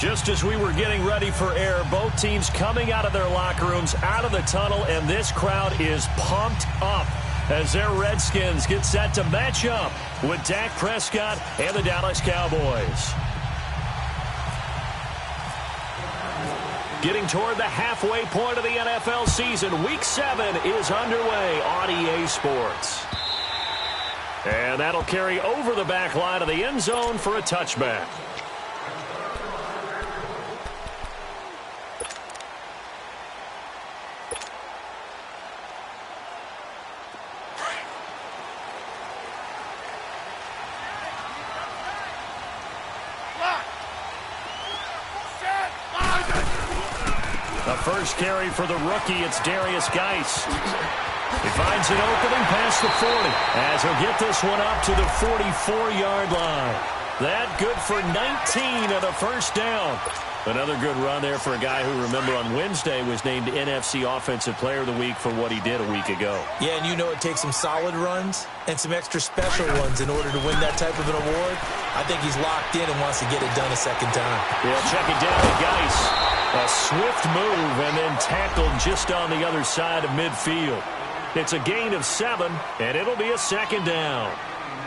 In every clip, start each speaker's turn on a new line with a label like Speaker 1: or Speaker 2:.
Speaker 1: Just as we were getting ready for air, both teams coming out of their locker rooms, out of the tunnel, and this crowd is pumped up as their Redskins get set to match up with Dak Prescott and the Dallas Cowboys. Getting toward the halfway point of the NFL season, Week 7 is underway on EA Sports. And that'll carry over the back line of the end zone for a touchback. The first carry for the rookie, it's Darius Geis. He finds an opening past the 40 as he'll get this one up to the 44-yard line. That good for 19 and a first down. Another good run there for a guy who, remember, on Wednesday was named NFC Offensive Player of the Week for what he did a week ago. Yeah, and you know it takes some solid runs and some extra special ones in order to win that type of an award. I think he's locked in and wants to get it done a second time. Yeah, check it down to Geis. A swift move and then tackled just on the other side of midfield. It's a gain of 7, and it'll be a second down.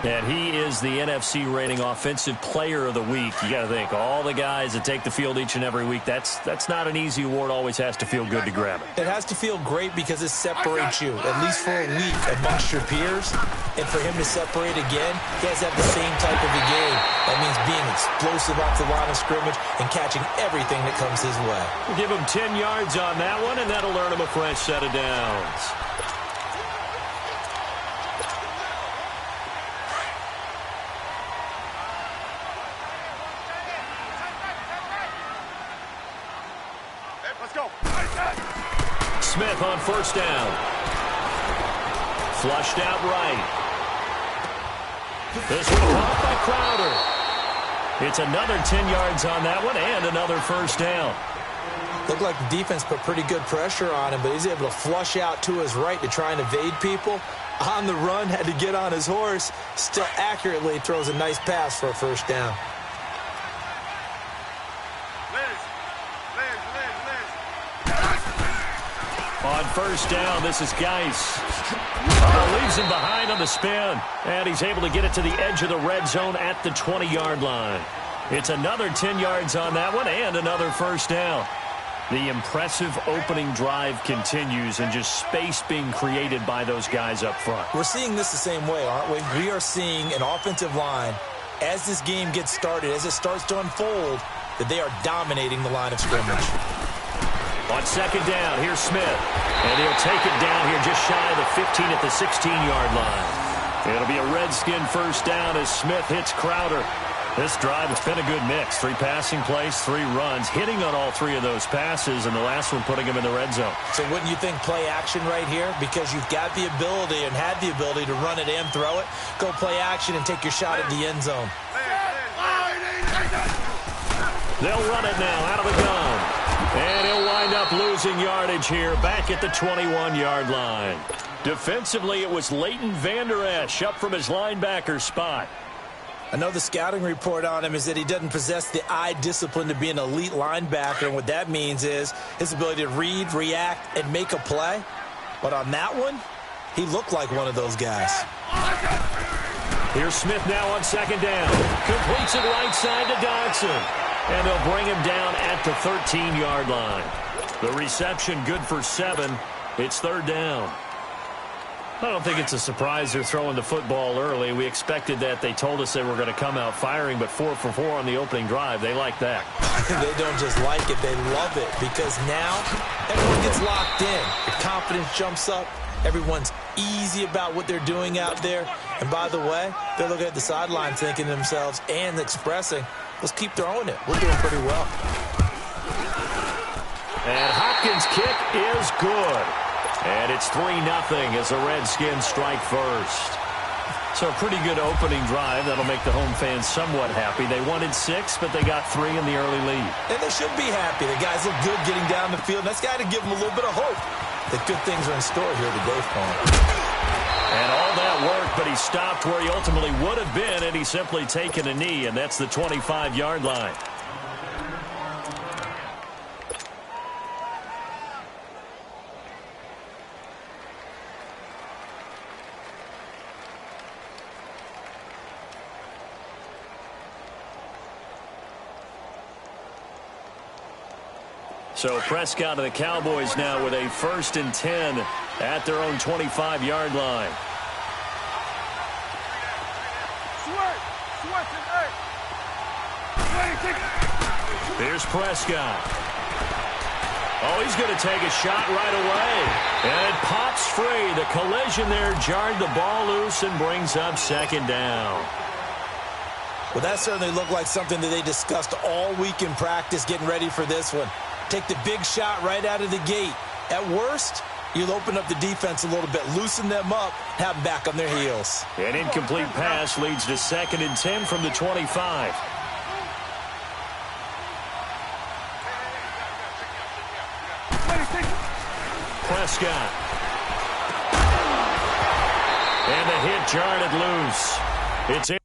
Speaker 1: And he is the NFC reigning Offensive Player of the Week. You got to think, all the guys that take the field each and every week, that's not an easy award. Always has to feel good to grab it. It has to feel great because it separates you, at least for a week, amongst your peers. And for him to separate again, he has to have the same type of a game. That means being explosive off the line of scrimmage and catching everything that comes his way. We'll give him 10 yards on that one, and that'll earn him a fresh set of downs. Smith on first down. Flushed out right. This one caught by Crowder. It's another 10 yards on that one and another first down. Looked like the defense put pretty good pressure on him, but he's able to flush out to his right to try and evade people. On the run, had to get on his horse. Still accurately throws a nice pass for a first down. On first down, this is Geis. Leaves him behind on the spin. And he's able to get it to the edge of the red zone at the 20-yard line. It's another 10 yards on that one and another first down. The impressive opening drive continues and just space being created by those guys up front. We're seeing this the same way, aren't we? We are seeing an offensive line, as this game gets started, as it starts to unfold, that they are dominating the line of scrimmage. On second down, here's Smith. And he'll take it down here just shy of the 15 at the 16-yard line. It'll be a Redskin first down as Smith hits Crowder. This drive has been a good mix. 3 passing plays, 3 runs, hitting on all 3 of those passes, and the last one putting him in the red zone. So wouldn't you think play action right here? Because you've got the ability and had the ability to run it and throw it. Go play action and take your shot at the end zone. They'll run it now out of the gun. And he'll wind up losing yardage here back at the 21-yard line. Defensively, it was Leighton Vander Esch up from his linebacker spot. I know the scouting report on him is that he doesn't possess the eye discipline to be an elite linebacker. And what that means is his ability to read, react, and make a play. But on that one, he looked like one of those guys. Here's Smith now on second down. Completes it right side to Dodson. And they'll bring him down at the 13-yard line. The reception good for 7. It's third down. I don't think it's a surprise they're throwing the football early. We expected that. They told us they were going to come out firing, but 4 for 4 on the opening drive. They like that. They don't just like it. They love it because now everyone gets locked in. The confidence jumps up. Everyone's easy about what they're doing out there. And by the way, they're looking at the sideline thinking to themselves and expressing, let's keep throwing it. We're doing pretty well. And Hopkins' kick is good. And it's 3-0 as the Redskins strike first. So a pretty good opening drive. That'll make the home fans somewhat happy. They wanted 6, but they got 3 in the early lead. And they should be happy. The guys look good getting down the field. That's got to give them a little bit of hope that good things are in store here today for him. And all that work, but he stopped where he ultimately would have been, and he's simply taken a knee, and that's the 25-yard line. So Prescott and the Cowboys now with a 1st and 10 at their own 25-yard line. Here's Prescott. Oh, he's going to take a shot right away. And it pops free. The collision there jarred the ball loose and brings up 2nd down.
Speaker 2: Well, that certainly looked like something that they discussed all week in practice getting ready for this one. Take the big shot right out of the gate. At worst, you'll open up the defense a little bit, loosen them up, have them back on their heels.
Speaker 1: An incomplete pass leads to 2nd and 10 from the 25. Prescott. And the hit jarred it loose. It's in.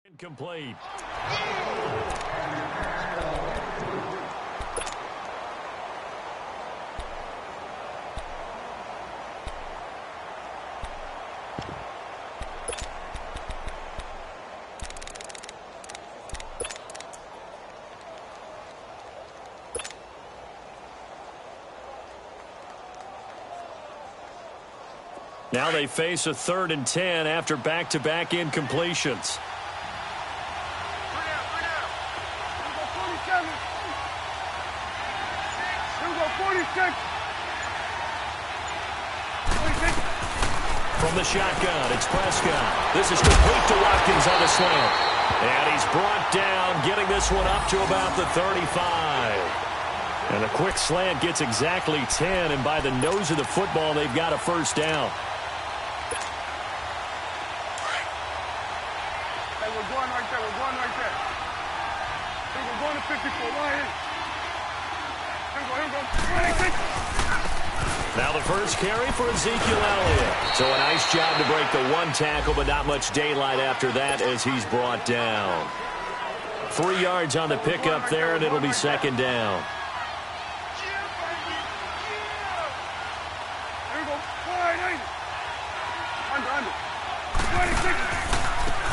Speaker 1: Incomplete. Now they face a 3rd and 10 after back-to-back incompletions. From the shotgun, it's Prescott. This is complete to Watkins on the slant. And he's brought down, getting this one up to about the 35. And the quick slant gets exactly 10, and by the nose of the football, they've got a 1st down.
Speaker 3: Hey, we're going right there. We're going right there. Hey, we're going to 54. Right here. Here we go.
Speaker 1: Now the first carry for Ezekiel Elliott. So a nice job to break the 1 tackle, but not much daylight after that as he's brought down. 3 yards on the pickup there, and it'll be 2nd down.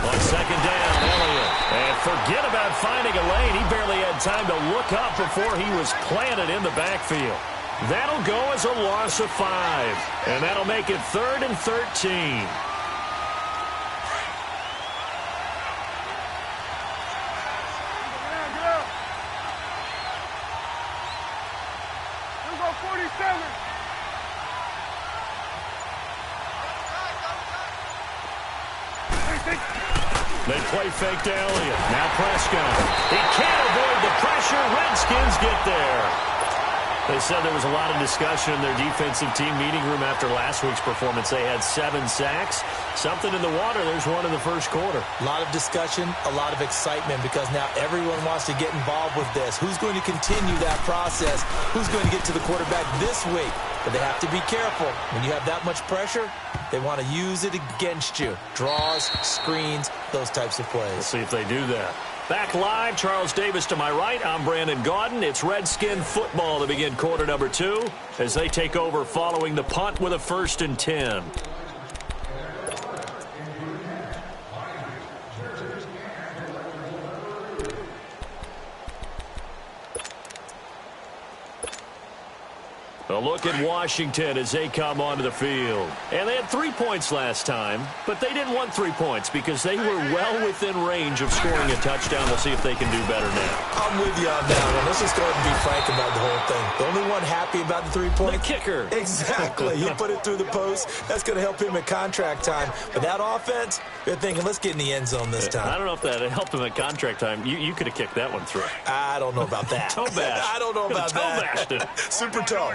Speaker 1: On 2nd down, Elliott. And forget about finding a lane. He barely had time to look up before he was planted in the backfield. That'll go as a loss of 5. And that'll make it 3rd and 13. They play fake to Elliott. Now Prescott. He can't avoid the pressure. Redskins get there. They said there was a lot of discussion in their defensive team meeting room after last week's performance. They had 7 sacks. Something in the water. There's one in the first quarter.
Speaker 2: A lot of discussion, a lot of excitement, because now everyone wants to get involved with this. Who's going to continue that process? Who's going to get to the quarterback this week? But they have to be careful. When you have that much pressure, they want to use it against you. Draws, screens, those types of plays.
Speaker 1: We'll see if they do that. Back live, Charles Davis to my right. I'm Brandon Gaudin. It's Redskin football to begin quarter number 2 as they take over following the punt with a 1st and 10. look at Washington as they come onto the field. And they had 3 points last time, but they didn't want 3 points because they were well within range of scoring a touchdown. We'll see if they can do better now.
Speaker 2: I'm with you on that one. Let's just go ahead and be frank about the whole thing. The only one happy about the 3 points?
Speaker 1: The kicker.
Speaker 2: Exactly. He put it through the post. That's going to help him at contract time. But that offense, they're thinking, let's get in the end zone this time.
Speaker 1: I don't know if that helped him at contract time. You could have kicked that one through.
Speaker 2: I don't know about that.
Speaker 1: Toe bash.
Speaker 2: I don't know about
Speaker 1: toe
Speaker 2: that.
Speaker 1: Bashed it.
Speaker 2: Super toe.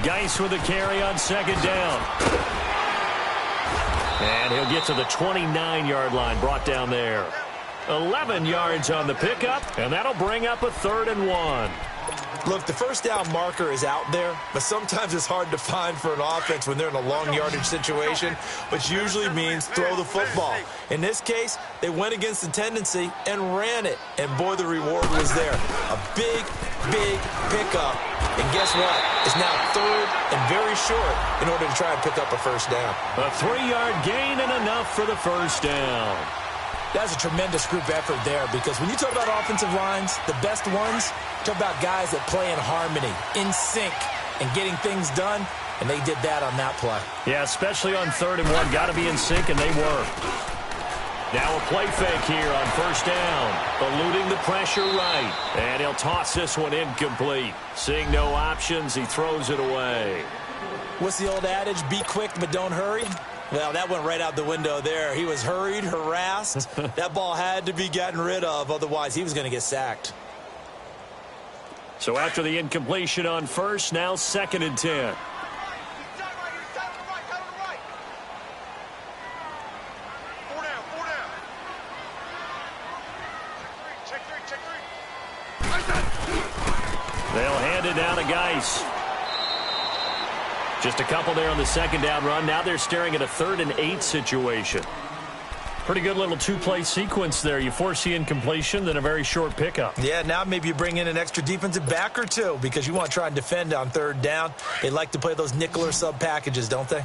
Speaker 1: Geis with a carry on second down. And he'll get to the 29-yard line, brought down there. 11 yards on the pickup, and that'll bring up a 3rd and 1.
Speaker 2: Look, the first down marker is out there, but sometimes it's hard to find for an offense when they're in a long yardage situation, which usually means throw the football. In this case, they went against the tendency and ran it, and boy, the reward was there. A big, big pickup, and guess what? It's now 3rd and very short in order to try and pick up a first down.
Speaker 1: A 3-yard gain and enough for the first down.
Speaker 2: That's a tremendous group effort there because when you talk about offensive lines, the best ones, talk about guys that play in harmony, in sync, and getting things done, and they did that on that play.
Speaker 1: Yeah, especially on 3rd and 1. Got to be in sync, and they were. Now a play fake here on first down, eluding the pressure right, and he'll toss this one incomplete. Seeing no options, he throws it away.
Speaker 2: What's the old adage? Be quick, but don't hurry. Well, that went right out the window there. He was hurried, harassed. That ball had to be gotten rid of, otherwise he was going to get sacked.
Speaker 1: So after the incompletion on first, now 2nd and 10. They'll hand it down to Geis. Just a couple there on the 2nd down run. Now they're staring at a 3rd and 8 situation. Pretty good little 2-play sequence there. You force the incompletion, then a very short pickup.
Speaker 2: Yeah, now maybe you bring in an extra defensive back or two because you want to try and defend on 3rd down. They like to play those nickel or sub packages, don't they?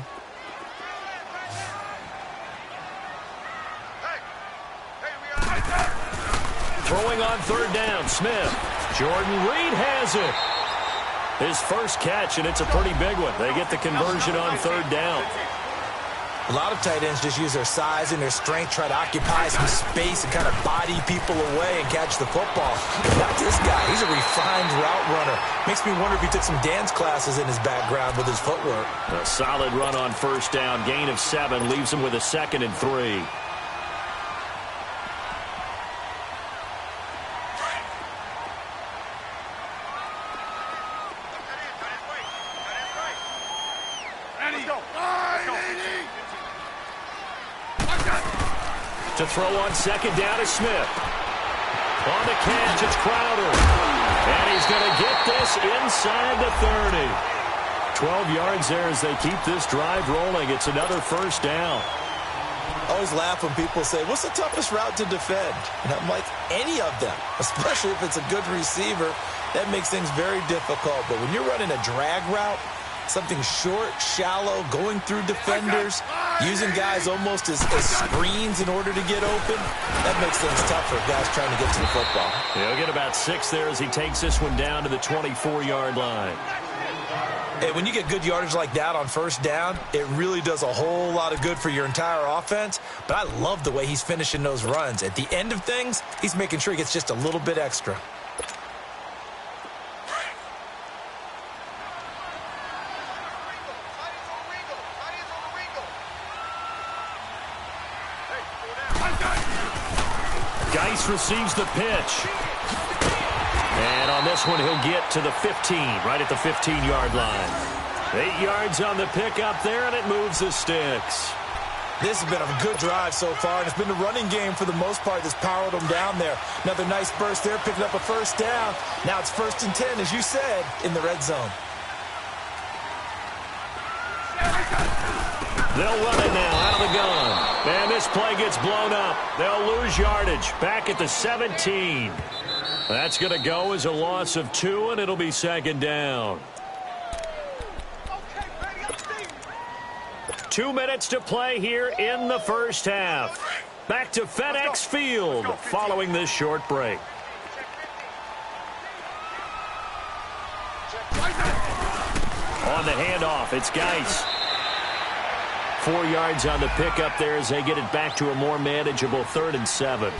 Speaker 1: Throwing on 3rd down, Smith. Jordan Reed has it. His first catch, and it's a pretty big one. They get the conversion on 3rd down.
Speaker 2: A lot of tight ends just use their size and their strength, try to occupy some space and kind of body people away and catch the football. Not this guy. He's a refined route runner. Makes me wonder if he took some dance classes in his background with his footwork.
Speaker 1: A solid run on first down. Gain of 7 leaves him with a 2nd and 3. To throw on 2nd down is Smith. On the catch, it's Crowder. And he's going to get this inside the 30. 12 yards there as they keep this drive rolling. It's another first down.
Speaker 2: I always laugh when people say, what's the toughest route to defend? And I'm like, any of them, especially if it's a good receiver. That makes things very difficult. But when you're running a drag route, something short, shallow, going through defenders, using guys almost as screens in order to get open, that makes things tough for guys trying to get to the football.
Speaker 1: He'll get about 6 there as he takes this one down to the 24-yard line.
Speaker 2: Hey, when you get good yardage like that on first down, it really does a whole lot of good for your entire offense. But I love the way he's finishing those runs. At the end of things, he's making sure he gets just a little bit extra.
Speaker 1: Geis receives the pitch. And on this one, he'll get to the 15, right at the 15-yard line. 8 yards on the pickup there, and it moves the sticks.
Speaker 2: This has been a good drive so far, and it's been the running game for the most part that's powered them down there. Another nice burst there, picking up a first down. Now it's 1st and 10, as you said, in the red zone.
Speaker 1: They'll run it now out of the gun. And this play gets blown up. They'll lose yardage back at the 17. That's going to go as a loss of 2, and it'll be 2nd down. 2 minutes to play here in the first half. Back to FedEx Field following this short break. On the handoff, it's Geis. 4 yards on the pickup there as they get it back to a more manageable 3rd and 7.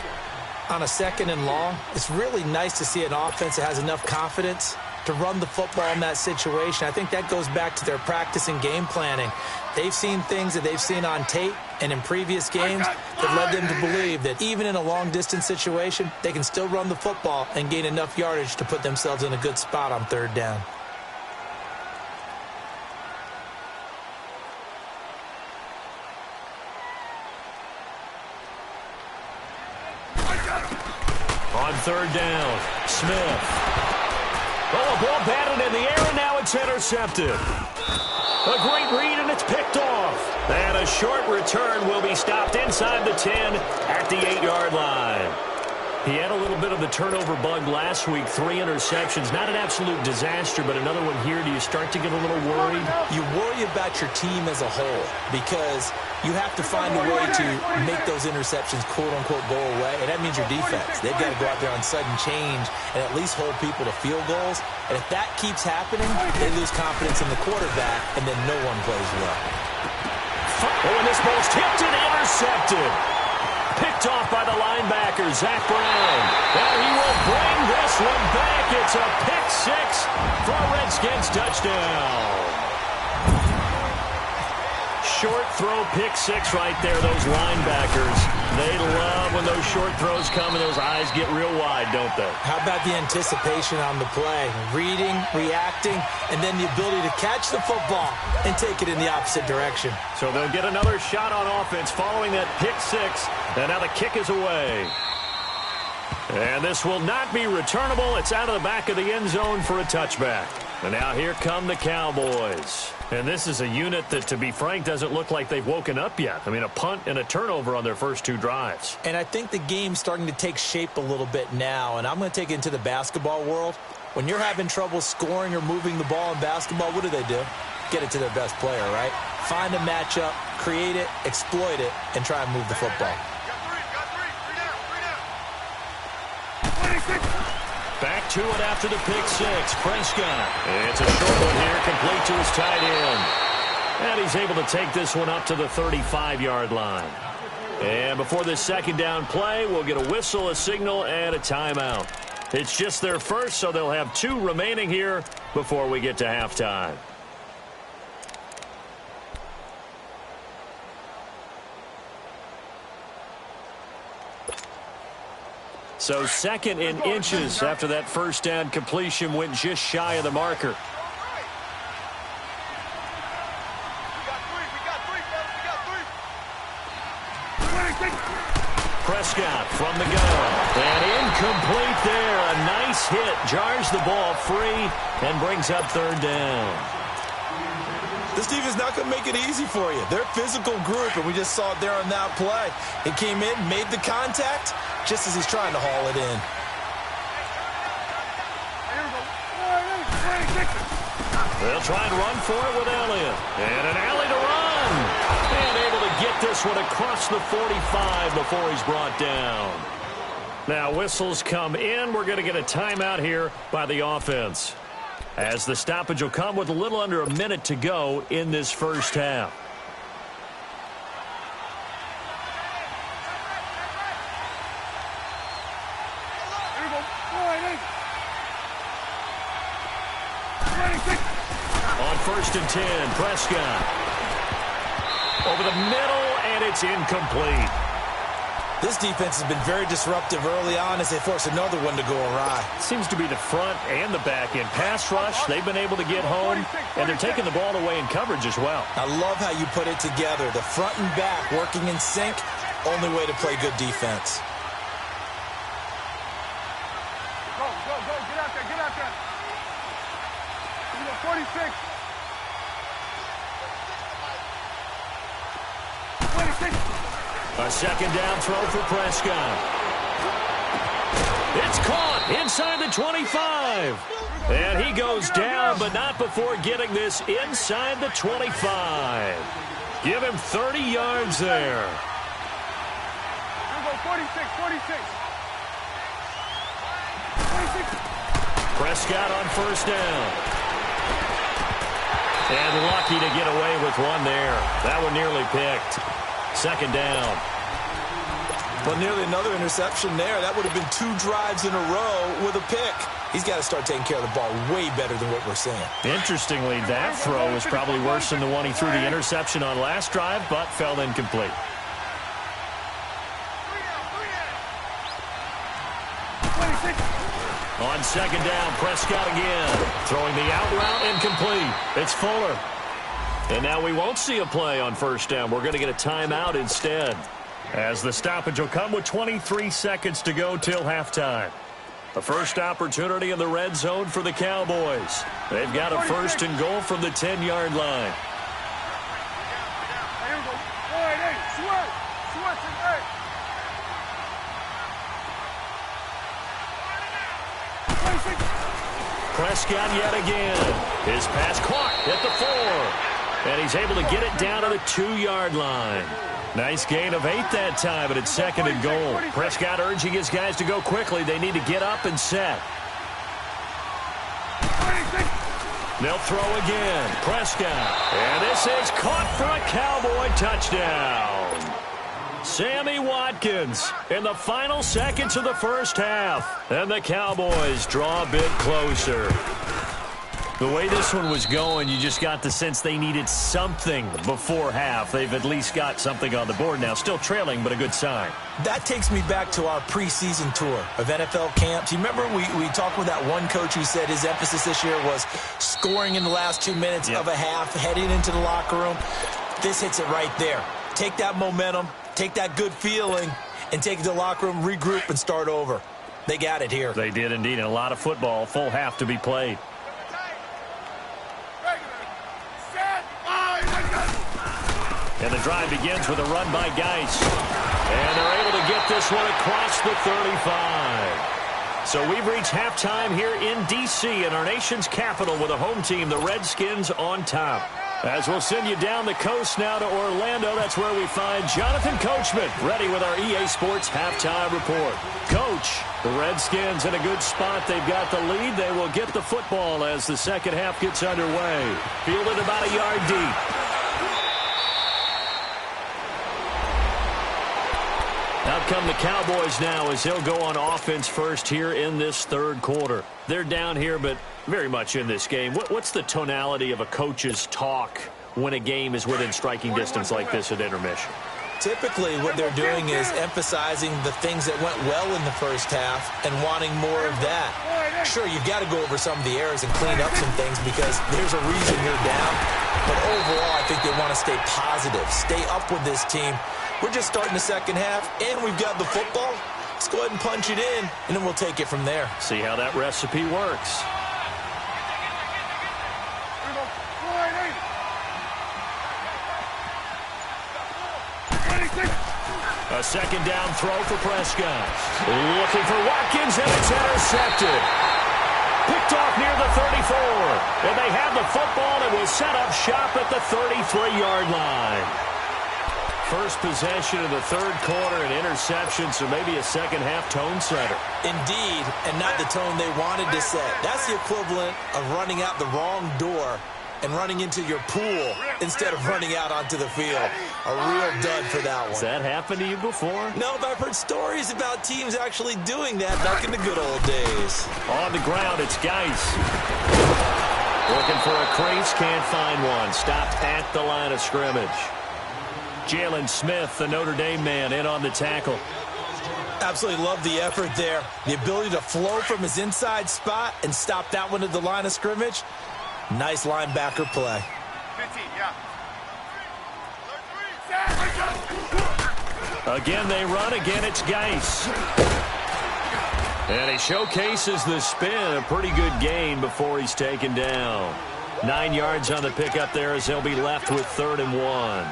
Speaker 2: On a 2nd and long, it's really nice to see an offense that has enough confidence to run the football in that situation. I think that goes back to their practice and game planning. They've seen things that they've seen on tape and in previous games that led them to believe that even in a long-distance situation, they can still run the football and gain enough yardage to put themselves in a good spot on 3rd down.
Speaker 1: On 3rd down, Smith. Oh, a ball batted in the air, and now it's intercepted. A great read, and it's picked off. And a short return will be stopped inside the 10 at the 8-yard line. He had a little bit of the turnover bug last week, 3 interceptions. Not an absolute disaster, but another one here. Do you start to get a little worried?
Speaker 2: You worry about your team as a whole because you have to find a way to make those interceptions, quote-unquote, go away, and that means your defense. They've got to go out there on sudden change and at least hold people to field goals. And if that keeps happening, they lose confidence in the quarterback, and then no one plays well.
Speaker 1: Oh, and this ball's tipped and intercepted. Picked off by the linebacker, Zach Brown. And he will bring this one back. It's a pick 6 for a Redskins touchdown. Short throw, pick 6 right there. Those linebackers, they love when those short throws come and those eyes get real wide, don't they?
Speaker 2: How about the anticipation on the play? Reading, reacting, and then the ability to catch the football and take it in the opposite direction.
Speaker 1: So they'll get another shot on offense following that pick 6. And now the kick is away. And this will not be returnable. It's out of the back of the end zone for a touchback. And now here come the Cowboys. And this is a unit that, to be frank, doesn't look like they've woken up yet. I mean, a punt and a turnover on their first 2 drives.
Speaker 2: And I think the game's starting to take shape a little bit now. And I'm going to take it into the basketball world. When you're having trouble scoring or moving the ball in basketball, what do? Get it to their best player, right? Find a matchup, create it, exploit it, and try and move the football.
Speaker 1: Back to it after the pick 6. Prescott. It's a short one here, complete to his tight end. And he's able to take this one up to the 35-yard line. And before this 2nd down play, we'll get a whistle, a signal, and a timeout. It's just their first, so they'll have 2 remaining here before we get to halftime. So 2nd and inches after that first down completion went just shy of the marker. Prescott from the gun. And incomplete there. A nice hit. Jars the ball free and brings up 3rd down.
Speaker 2: This defense is not going to make it easy for you. They're a physical group, and we just saw it there on that play. It came in, made the contact, just as he's trying to haul it in.
Speaker 1: They'll try and run for it with Elliott. And an alley to run. And able to get this one across the 45 before he's brought down. Now whistles come in. We're going to get a timeout here by the offense, as the stoppage will come with a little under a minute to go in this first half. On 1st and 10, Prescott. Over the middle, and it's incomplete.
Speaker 2: This defense has been very disruptive early on as they force another one to go awry.
Speaker 1: Seems to be the front and the back end. Pass rush, they've been able to get home, and they're taking the ball away in coverage as well.
Speaker 2: I love how you put it together. The front and back working in sync, only way to play good defense.
Speaker 3: Go, get out there. 46. 26.
Speaker 1: A 2nd down throw for Prescott. It's caught inside the 25. And he goes down, but not before getting this inside the 25. Give him 30 yards there.
Speaker 3: Here we go, 46, 46. 46.
Speaker 1: Prescott on first down. And lucky to get away with one there. That one nearly picked. Second down.
Speaker 2: Well, nearly another interception there. That would have been 2 drives in a row with a pick. He's got to start taking care of the ball way better than what we're seeing.
Speaker 1: Interestingly, that throw was probably worse than the one he threw the interception on last drive, but fell incomplete. On second down, Prescott again. Throwing the out route incomplete. It's Fuller. And now we won't see a play on first down. We're going to get a timeout instead, as the stoppage will come with 23 seconds to go till halftime. The first opportunity in the red zone for the Cowboys. They've got a first and goal from the 10-yard line.
Speaker 3: Here we go. All right, hey, sweat, hey.
Speaker 1: Prescott yet again. His pass caught at the 4. And he's able to get it down to the 2-yard line. Nice gain of 8 that time, but it's second and goal. Prescott urging his guys to go quickly. They need to get up and set. They'll throw again. Prescott. And this is caught for a Cowboy touchdown. Sammy Watkins in the final seconds of the first half. And the Cowboys draw a bit closer. The way this one was going, you just got the sense they needed something before half. They've at least got something on the board now. Still trailing, but a good sign.
Speaker 2: That takes me back to our preseason tour of NFL camps. You remember we talked with that one coach who said his emphasis this year was scoring in the last 2 minutes of a half, heading into the locker room. This hits it right there. Take that momentum, take that good feeling, and take it to the locker room, regroup, and start over. They got it here.
Speaker 1: They did indeed. And a lot of football, full half to be played. And the drive begins with a run by Geis. And they're able to get this one across the 35. So we've reached halftime here in D.C. in our nation's capital with a home team, the Redskins, on top. As we'll send you down the coast now to Orlando, that's where we find Jonathan Coachman, ready with our EA Sports halftime report. Coach, the Redskins in a good spot. They've got the lead. They will get the football as the second half gets underway. Fielded about a yard deep. Out come the Cowboys now as they'll go on offense first here in this third quarter. They're down here, but very much in this game. What's the tonality of a coach's talk when a game is within striking distance like this at intermission?
Speaker 2: Typically, what they're doing is emphasizing the things that went well in the first half and wanting more of that. Sure, you've got to go over some of the errors and clean up some things because there's a reason you're down. But overall, I think they want to stay positive, stay up with this team. We're just starting the second half, and we've got the football. Let's go ahead and punch it in, and then we'll take it from there.
Speaker 1: See how that recipe works. A second down throw for Prescott. Looking for Watkins, and it's intercepted. Picked off near the 34. And they have the football. It will set up shop at the 33-yard line. First possession of the third quarter, an interception, so maybe a second-half tone setter.
Speaker 2: Indeed, and not the tone they wanted to set. That's the equivalent of running out the wrong door and running into your pool instead of running out onto the field. A real dud for that one.
Speaker 1: Has that happened to you before?
Speaker 2: No, but I've heard stories about teams actually doing that back in the good old days.
Speaker 1: On the ground, it's Geis. Looking for a crease, can't find one. Stopped at the line of scrimmage. Jalen Smith, the Notre Dame man, in on the tackle.
Speaker 2: Absolutely love the effort there. The ability to flow from his inside spot and stop that one at the line of scrimmage. Nice linebacker play.
Speaker 3: 15, yeah.
Speaker 1: Again, they run. Again, it's Geis. And he showcases the spin. A pretty good gain before he's taken down. 9 yards on the pickup there as they'll be left with 3rd and 1.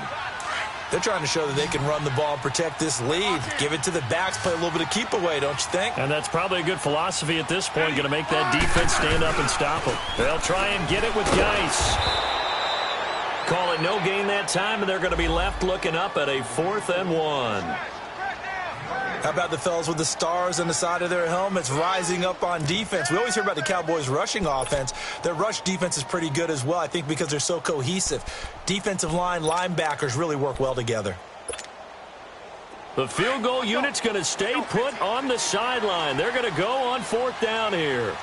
Speaker 2: They're trying to show that they can run the ball and protect this lead. Give it to the backs, play a little bit of keep away, don't you think?
Speaker 1: And that's probably a good philosophy at this point. Going to make that defense stand up and stop them. They'll try and get it with Geis. Call it no gain that time, and they're going to be left looking up at a 4th and 1.
Speaker 2: How about the fellas with the stars on the side of their helmets rising up on defense? We always hear about the Cowboys' rushing offense. Their rush defense is pretty good as well, I think, because they're so cohesive. Defensive line, linebackers really work well together.
Speaker 1: The field goal unit's going to stay put on the sideline. They're going to go on 4th down here.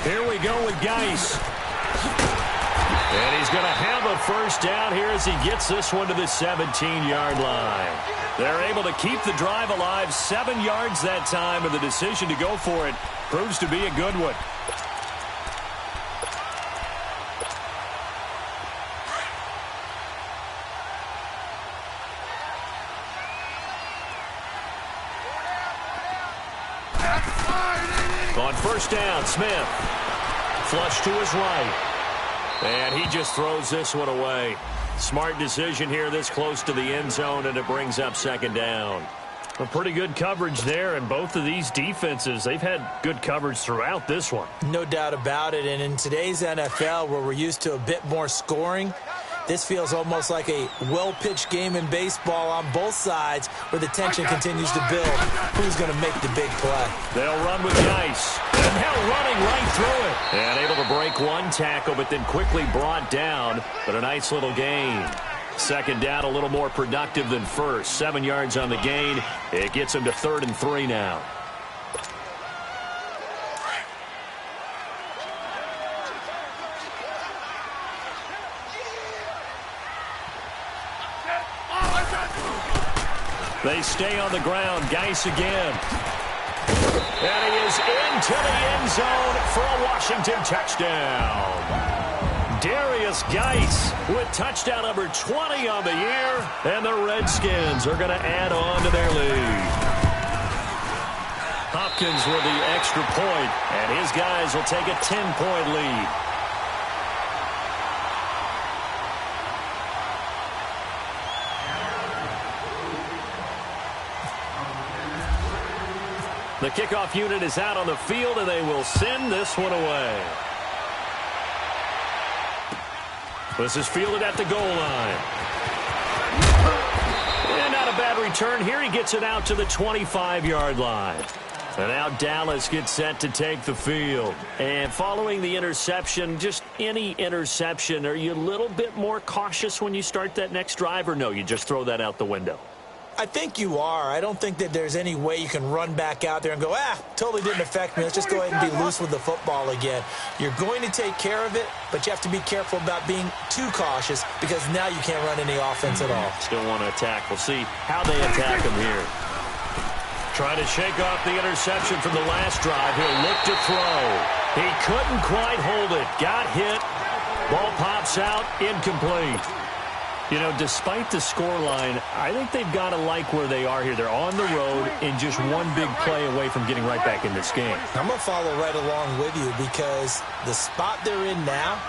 Speaker 1: Here we go with Geis. And he's going to have a 1st down here as he gets this one to the 17-yard line. They're able to keep the drive alive, 7 yards that time, and the decision to go for it proves to be a good one. On 1st down, Smith. Flush to his right. And he just throws this one away. Smart decision here this close to the end zone, and it brings up 2nd down. A pretty good coverage there, and both of these defenses, they've had good coverage throughout this one.
Speaker 2: No doubt about it, and in today's NFL, where we're used to a bit more scoring, this feels almost like a well-pitched game in baseball on both sides where the tension continues to build. Who's going to make the big play?
Speaker 1: They'll run with Geis. And now running right through it. And able to break one tackle, but then quickly brought down. But a nice little gain. 2nd down, a little more productive than 1st. 7 yards on the gain. It gets him to 3rd and 3 now. They stay on the ground. Geis again. And he is into the end zone for a Washington touchdown. Darius Geis with touchdown number 20 on the year. And the Redskins are going to add on to their lead. Hopkins with the extra point, and his guys will take a 10-point lead. The kickoff unit is out on the field, and they will send this one away. This is fielded at the goal line. And not a bad return here. He gets it out to the 25-yard line. And now Dallas gets set to take the field. And following the interception, just any interception, are you a little bit more cautious when you start that next drive, or no, you just throw that out the window?
Speaker 2: I think you are. I don't think that there's any way you can run back out there and go, totally didn't affect me. Let's just go ahead and be loose with the football again. You're going to take care of it, but you have to be careful about being too cautious because now you can't run any offense at all.
Speaker 1: Still want to attack. We'll see how they attack him here. Trying to shake off the interception from the last drive. He'll look to throw. He couldn't quite hold it. Got hit. Ball pops out. Incomplete. You know, despite the scoreline, I think they've got to like where they are here. They're on the road and just one big play away from getting right back in this game.
Speaker 2: I'm going to follow right along with you because the spot they're in now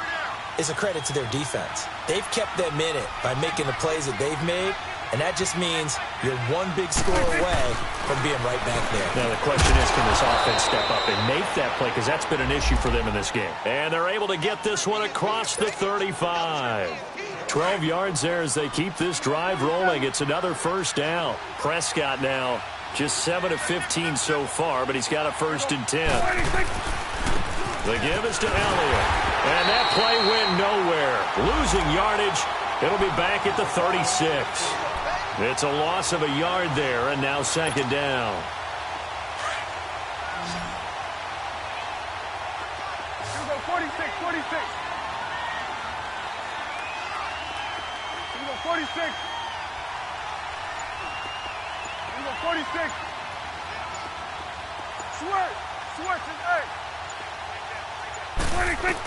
Speaker 2: is a credit to their defense. They've kept them in it by making the plays that they've made, and that just means you're one big score away from being right back there.
Speaker 1: Now the question is, can this offense step up and make that play? Because that's been an issue for them in this game. And they're able to get this one across the 35. 12 yards there as they keep this drive rolling. It's another 1st down. Prescott now just 7 of 15 so far, but he's got a 1st and 10. The give is to Elliott. And that play went nowhere. Losing yardage. It'll be back at the 36. It's a loss of a yard there, and now 2nd down.
Speaker 3: Here we go, 46, 46. 46. Here we go, 46. Switch is 8. 26.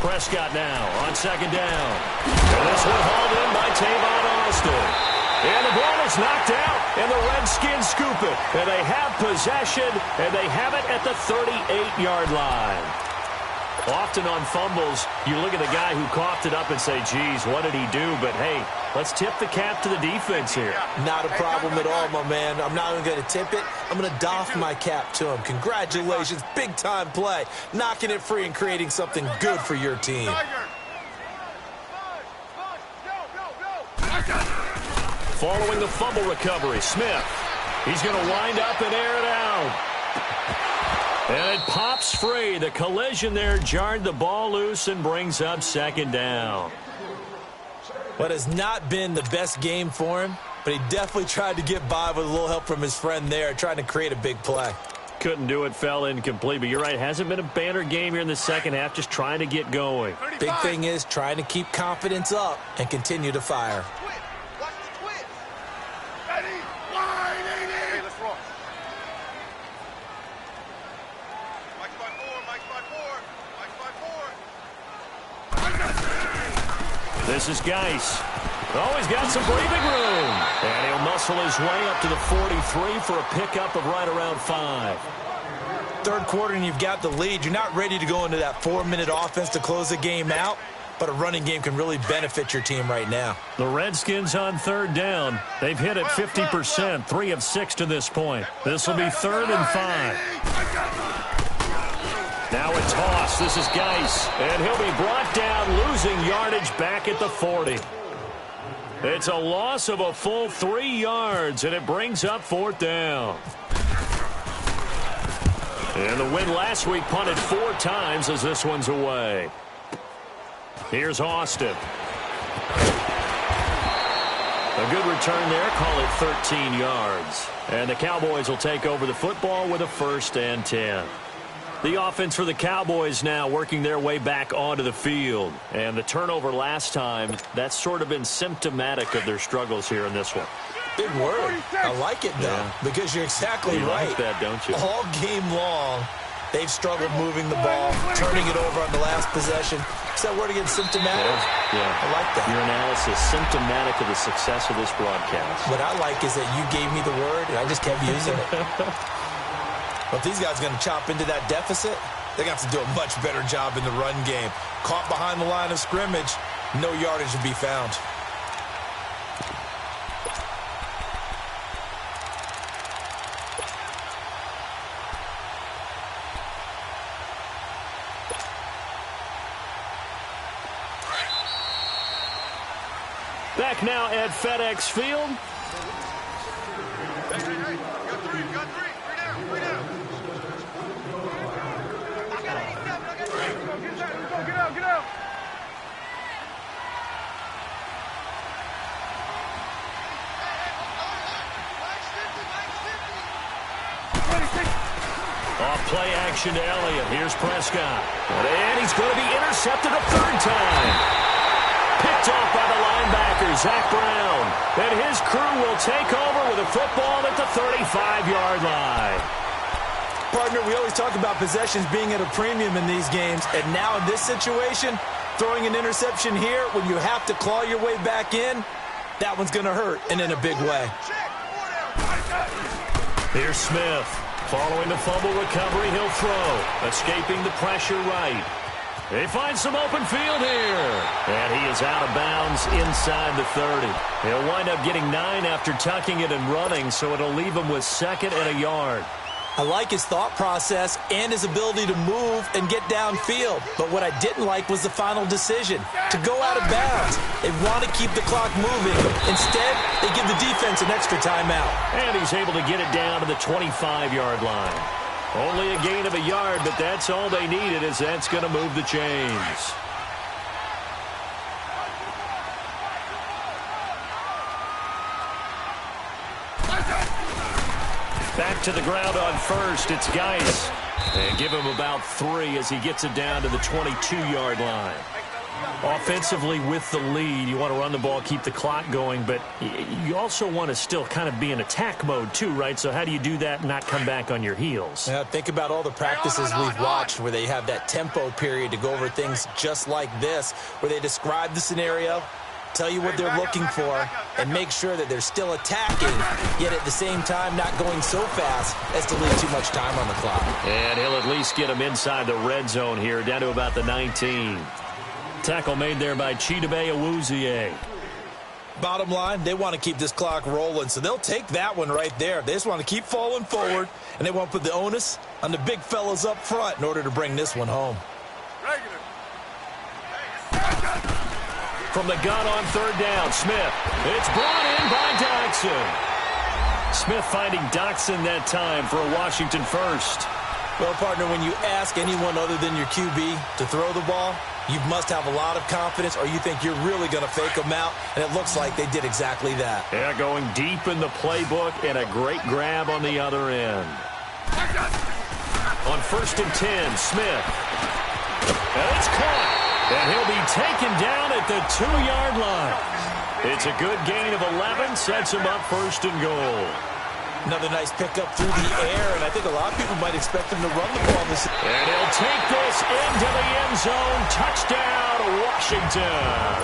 Speaker 1: Prescott now on 2nd down. And this one hauled in by Tavon Austin. And the ball is knocked out, and the Redskins scoop it. And they have possession, and they have it at the 38-yard line. Often on fumbles, you look at the guy who coughed it up and say, geez, what did he do? But, hey, let's tip the cap to the defense here.
Speaker 2: Not a problem at all, my man. I'm not even going to tip it. I'm going to doff my cap to him. Congratulations. Big-time play. Knocking it free and creating something good for your team.
Speaker 1: Following the fumble recovery, Smith. He's going to wind up and air it out. And it pops free. The collision there jarred the ball loose and brings up second down.
Speaker 2: What has not been the best game for him, but he definitely tried to get by with a little help from his friend there, trying to create a big play.
Speaker 1: Couldn't do it, fell incomplete. But you're right, hasn't been a banner game here in the second half, just trying to get going.
Speaker 2: Big thing is trying to keep confidence up and continue to fire.
Speaker 1: This is Geis. Oh, he's got some breathing room. And he'll muscle his way up to the 43 for a pickup of right around 5.
Speaker 2: Third quarter and you've got the lead. You're not ready to go into that 4-minute offense to close the game out, but a running game can really benefit your team right now.
Speaker 1: The Redskins on third down. They've hit it 50%, 3 of 6 to this point. This will be 3rd and 5. Now a toss. This is Geis. And he'll be brought down, losing yardage back at the 40. It's a loss of a full 3 yards, and it brings up 4th down. And the win last week punted 4 times as this one's away. Here's Austin. A good return there. Call it 13 yards. And the Cowboys will take over the football with a 1st and 10. The offense for the Cowboys now working their way back onto the field. And the turnover last time, that's sort of been symptomatic of their struggles here in this one.
Speaker 2: Big word. I like it, though, because you're exactly right.
Speaker 1: You like that, don't you?
Speaker 2: All game long, they've struggled moving the ball, turning it over on the last possession. Is that word again, symptomatic?
Speaker 1: Yeah.
Speaker 2: I like that.
Speaker 1: Your analysis, symptomatic of the success of this broadcast.
Speaker 2: What I like is that you gave me the word, and I just kept using it. But if these guys are going to chop into that deficit, they're going to have to do a much better job in the run game. Caught behind the line of scrimmage, no yardage to be found.
Speaker 1: Back now at FedEx Field. Off-play action to Elliott. Here's Prescott. And he's going to be intercepted a 3rd time. Picked off by the linebacker, Zach Brown. And his crew will take over with a football at the 35-yard line.
Speaker 2: Partner, we always talk about possessions being at a premium in these games. And now in this situation, throwing an interception here when you have to claw your way back in, that one's going to hurt, and in a big way.
Speaker 1: Here's Smith. Following the fumble recovery, he'll throw. Escaping the pressure right. They find some open field here. And he is out of bounds inside the 30. He'll wind up getting 9 after tucking it and running, so it'll leave him with 2nd and a yard.
Speaker 2: I like his thought process and his ability to move and get downfield. But what I didn't like was the final decision, to go out of bounds. They want to keep the clock moving. Instead, they give the defense an extra timeout.
Speaker 1: And he's able to get it down to the 25-yard line. Only a gain of a yard, but that's all they needed, as that's going to move the chains. Back to the ground on 1st. It's Geis. And give him about 3 as he gets it down to the 22-yard line. Offensively with the lead, you want to run the ball, keep the clock going, but you also want to still kind of be in attack mode too, right? So how do you do that and not come back on your heels?
Speaker 2: Yeah, think about all the practices we've watched where they have that tempo period to go over things just like this, where they describe the scenario, tell you what they're looking for, and make sure that they're still attacking, yet at the same time not going so fast as to leave too much time on the clock.
Speaker 1: And he'll at least get them inside the red zone here, down to about the 19. Tackle made there by Chidobe Awuzie.
Speaker 2: Bottom line, they want to keep this clock rolling, so they'll take that one right there. They just want to keep falling forward, and they want to put the onus on the big fellas up front in order to bring this one home.
Speaker 1: From the gun on third down, Smith. It's brought in by Doxson. Smith finding Doxson that time for a Washington first.
Speaker 2: Well, partner, when you ask anyone other than your QB to throw the ball, you must have a lot of confidence, or you think you're really going to fake them out, and it looks like they did exactly that.
Speaker 1: Yeah, going deep in the playbook, and a great grab on the other end. On 1st and 10, Smith. And it's caught, and he'll be taken down at the 2-yard line. It's a good gain of 11, sets him up 1st and goal.
Speaker 2: Another nice pickup through the air, and I think a lot of people might expect him to run the ball this.
Speaker 1: And he'll take this into the end zone. Touchdown, Washington.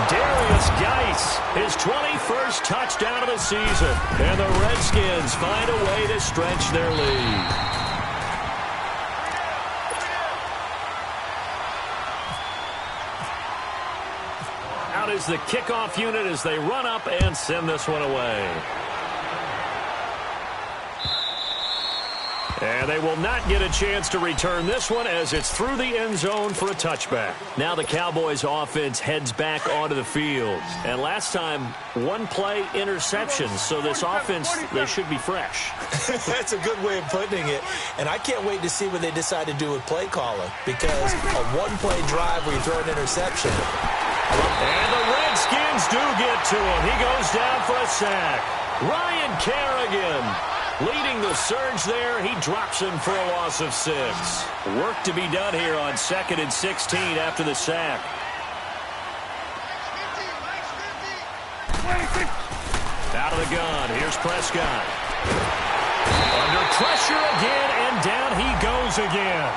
Speaker 1: Darius Geis, his 21st touchdown of the season. And the Redskins find a way to stretch their lead. Out is the kickoff unit as they run up and send this one away. And they will not get a chance to return this one as it's through the end zone for a touchback. Now the Cowboys offense heads back onto the field. And last time, one play interception. So this offense, they should be fresh.
Speaker 2: That's a good way of putting it. And I can't wait to see what they decide to do with play calling. Because a one-play drive where you throw an interception.
Speaker 1: And the Redskins do get to him. He goes down for a sack. Ryan Kerrigan leading the surge there. He drops him for a loss of 6. Work to be done here on 2nd and 16 after the sack. Out of the gun. Here's Prescott. Under pressure again, and down he goes again.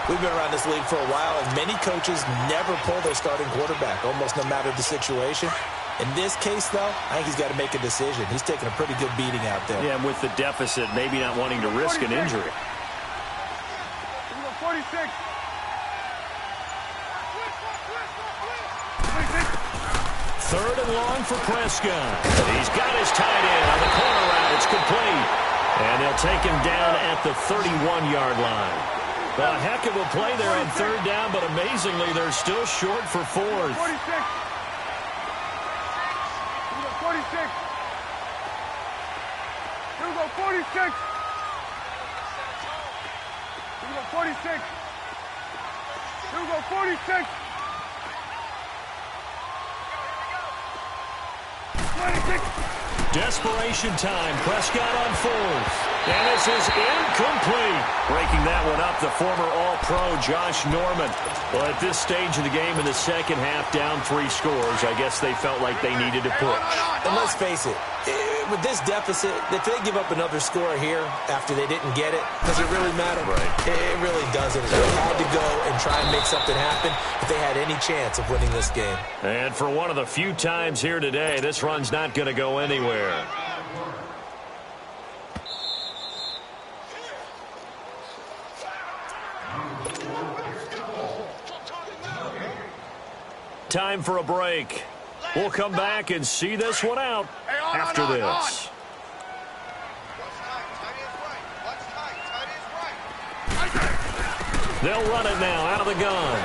Speaker 2: We've been around this league for a while, and many coaches never pull their starting quarterback, almost no matter the situation. In this case, though, I think he's got to make a decision. He's taking a pretty good beating out there.
Speaker 1: Yeah, and with the deficit, maybe not wanting to risk an injury.
Speaker 3: 46.
Speaker 1: Third and long for Prescott. He's got his tight end on the corner route. It's complete. And they'll take him down at the 31-yard line. A heck of a play there on third down, but amazingly, they're still short for 4th.
Speaker 3: 46. 46. Here we go, 46. Here we go, 46. Here we go, 46. 26.
Speaker 1: Desperation time. Prescott on 4th. And this is incomplete. Breaking that one up, the former All-Pro Josh Norman. Well, at this stage of the game in the second half, down 3 scores, I guess they felt like they needed to push.
Speaker 2: And let's face it, with this deficit, if they give up another score here after they didn't get it, does it really matter?
Speaker 1: Right.
Speaker 2: It really doesn't. They had to go and try and make something happen if they had any chance of winning this game.
Speaker 1: And for one of the few times here today, this run's not going to go anywhere. Time for a break. We'll come back and see this one out after this. They'll run it now out of the gun.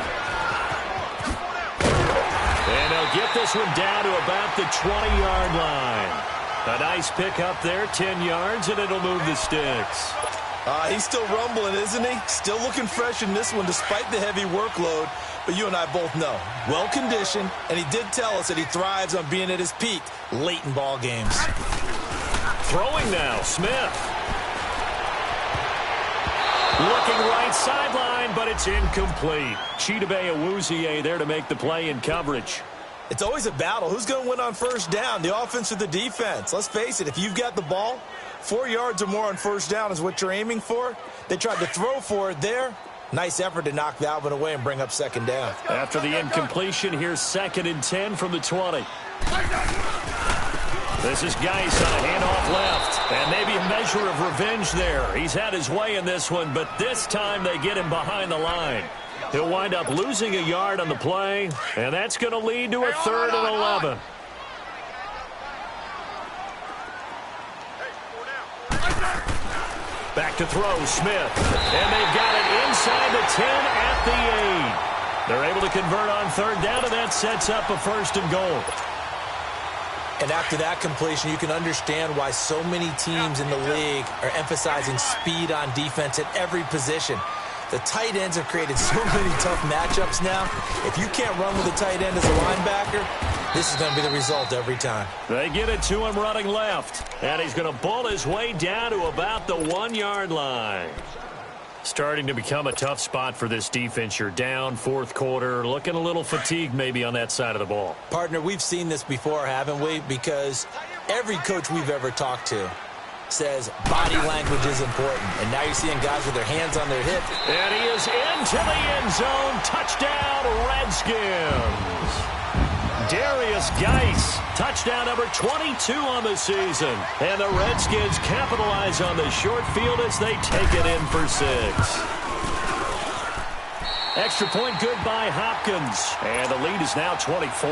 Speaker 1: And they'll get this one down to about the 20-yard line. A nice pickup there, 10 yards, and it'll move the sticks.
Speaker 2: He's still rumbling, isn't he? Still looking fresh in this one despite the heavy workload. But you and I both know, well-conditioned, and he did tell us that he thrives on being at his peak late in ball games.
Speaker 1: Throwing now, Smith. Looking right sideline, but it's incomplete. Chidobe Awuzie there to make the play in coverage.
Speaker 2: It's always a battle. Who's going to win on first down, the offense or the defense? Let's face it, if you've got the ball, 4 yards or more on first down is what you're aiming for. They tried to throw for it there. Nice effort to knock that one away and bring up second down.
Speaker 1: After the incompletion, here's 2nd and 10 from the 20. This is Geis on a handoff left. And maybe a measure of revenge there. He's had his way in this one, but this time they get him behind the line. He'll wind up losing a yard on the play, and that's going to lead to a 3rd and 11. Back to throw, Smith. And they've got it inside the 10 at the 8. They're able to convert on 3rd down, and that sets up a 1st and goal.
Speaker 2: And after that completion, you can understand why so many teams in the league are emphasizing speed on defense at every position. The tight ends have created so many tough matchups now. If you can't run with a tight end as a linebacker, this is going to be the result every time. They get it to him running left. And he's going to bull his way down to about the 1-yard line. Starting to become a tough spot for this defense. You're down 4th quarter, looking a little fatigued maybe on that side of the ball. Partner, we've seen this before, haven't we? Because every coach we've ever talked to says body language is important. And now you're seeing guys with their hands on their hip. And he is into the end zone. Touchdown, Redskins. Darius Geis, touchdown number 22 on the season. And the Redskins capitalize on the short field as they take it in for 6. Extra point good by Hopkins. And the lead is now 24.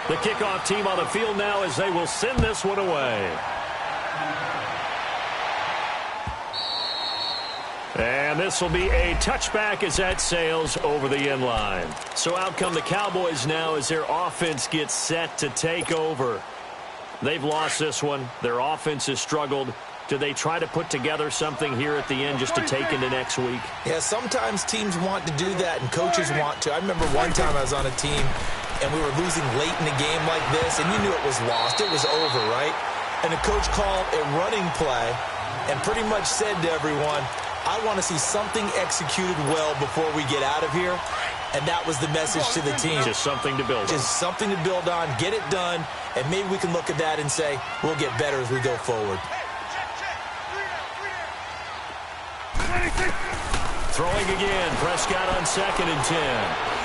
Speaker 2: The kickoff team on the field now as they will send this one away. And this will be a touchback as that sails over the end line. So out come the Cowboys now as their offense gets set to take over. They've lost this one. Their offense has struggled. Do they try to put together something here at the end just to take into next week? Yeah, sometimes teams want to do that and coaches want to. I remember one time I was on a team and we were losing late in a game like this, and you knew it was lost. It was over, right? And the coach called a running play and pretty much said to everyone, I want to see something executed well before we get out of here. And that was the message to the team. Just something to build on. Just something to build on, get it done, and maybe we can look at that and say, we'll get better as we go forward. Throwing again, Prescott on 2nd and 10.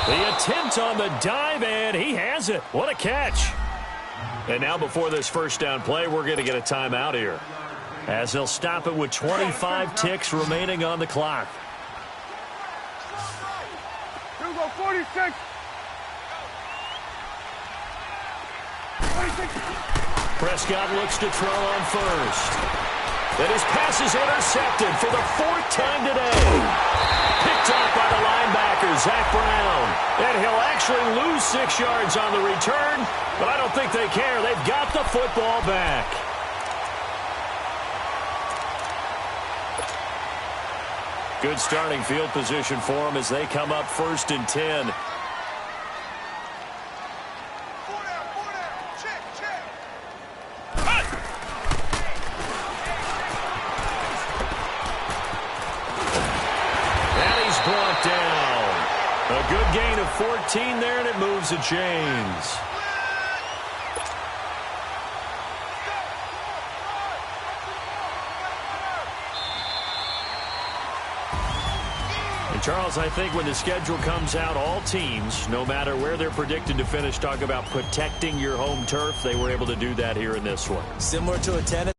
Speaker 2: The attempt on the dive, and he has it. What a catch. And now before this first down play, we're going to get a timeout here, as they'll stop it with 25 ticks remaining on the clock.
Speaker 3: Here we go, 46.
Speaker 1: Prescott looks to throw on 1st. And his pass is intercepted for the 4th time today. Picked off by the linebacker, Zach Brown. And he'll actually lose 6 yards on the return, but I don't think they care. They've got the football back. Good starting field position for them as they come up 1st and 10. A good gain of 14 there, and it moves the chains. And Charles, I think when the schedule comes out, all teams, no matter where they're predicted to finish, talk about protecting your home turf. They were able to do that here in this one. Similar to a tennis